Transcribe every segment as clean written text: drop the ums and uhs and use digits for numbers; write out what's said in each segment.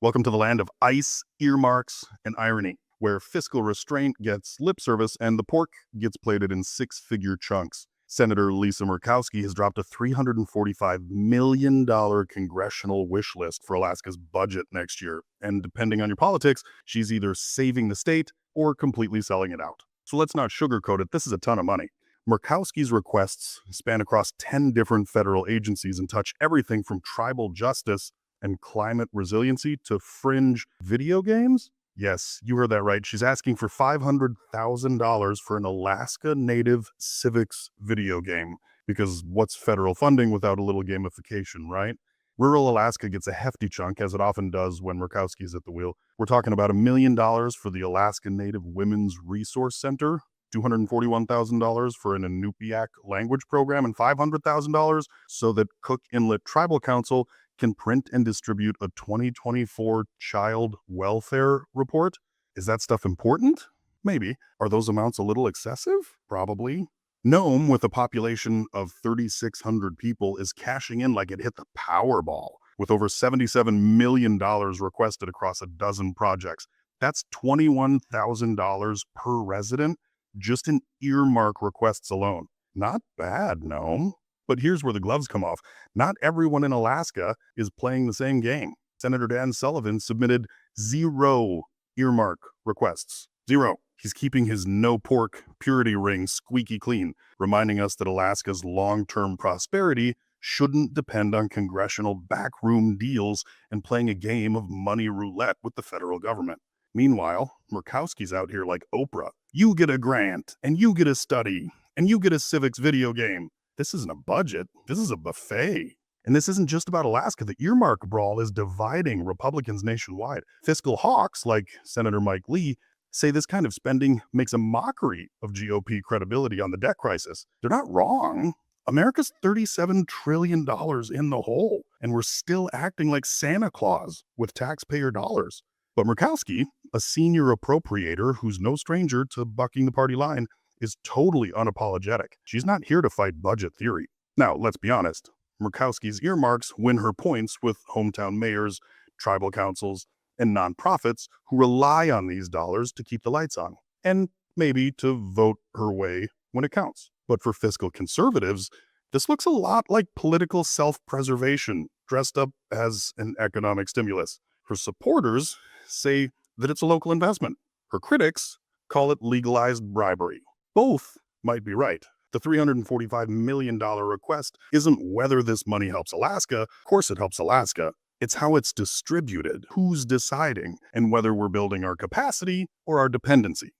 Welcome to the land of ice, earmarks, and irony, where fiscal restraint gets lip service and the pork gets plated in six-figure chunks. Senator Lisa Murkowski has dropped a $345 million congressional wish list for Alaska's budget next year. And depending on your politics, she's either saving the state or completely selling it out. So let's not sugarcoat it, this is a ton of money. Murkowski's requests span across 10 different federal agencies and touch everything from tribal justice and climate resiliency to fringe video games? Yes, you heard that right. She's asking for $500,000 for an Alaska native civics video game. Because what's federal funding without a little gamification, right? Rural Alaska gets a hefty chunk, as it often does when Murkowski's at the wheel. We're talking about $1 million for the Alaska Native Women's Resource Center, $241,000 for an Inupiaq language program, and $500,000 so that Cook Inlet Tribal Council can print and distribute a 2024 child welfare report. Is that stuff important? Maybe. Are those amounts a little excessive? Probably. Nome, with a population of 3,600 people, is cashing in like it hit the Powerball, with over $77 million requested across a dozen projects. That's $21,000 per resident just in earmark requests alone. Not bad, Nome. But here's where the gloves come off. Not everyone in Alaska is playing the same game. Senator Dan Sullivan submitted 0 earmark requests. 0. He's keeping his no pork purity ring squeaky clean, reminding us that Alaska's long-term prosperity shouldn't depend on congressional backroom deals and playing a game of money roulette with the federal government. Meanwhile, Murkowski's out here like Oprah. You get a grant, and you get a study, and you get a civics video game. This isn't a budget, this is a buffet. And this isn't just about Alaska. The earmark brawl is dividing Republicans nationwide. Fiscal hawks, like Senator Mike Lee, say this kind of spending makes a mockery of GOP credibility on the debt crisis. They're not wrong. America's $37 trillion in the hole, and we're still acting like Santa Claus with taxpayer dollars. But Murkowski, a senior appropriator who's no stranger to bucking the party line, is totally unapologetic. She's not here to fight budget theory. Now, let's be honest. Murkowski's earmarks win her points with hometown mayors, tribal councils, and nonprofits who rely on these dollars to keep the lights on, and maybe to vote her way when it counts. But for fiscal conservatives, this looks a lot like political self-preservation dressed up as an economic stimulus. Her supporters say that it's a local investment. Her critics call it legalized bribery. Both might be right. The $345 million request isn't whether this money helps Alaska. Of course it helps Alaska. It's how it's distributed, who's deciding, and whether we're building our capacity or our dependency.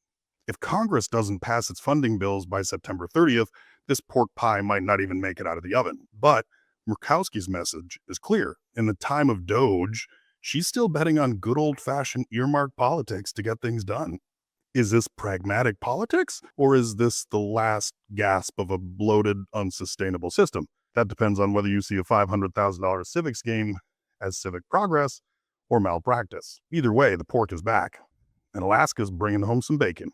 If Congress doesn't pass its funding bills by September 30th, this pork pie might not even make it out of the oven. But Murkowski's message is clear. In the time of Doge, she's still betting on good old-fashioned earmark politics to get things done. Is this pragmatic politics, or is this the last gasp of a bloated, unsustainable system? That depends on whether you see a $500,000 civics game as civic progress or malpractice. Either way, the pork is back, and Alaska's bringing home some bacon.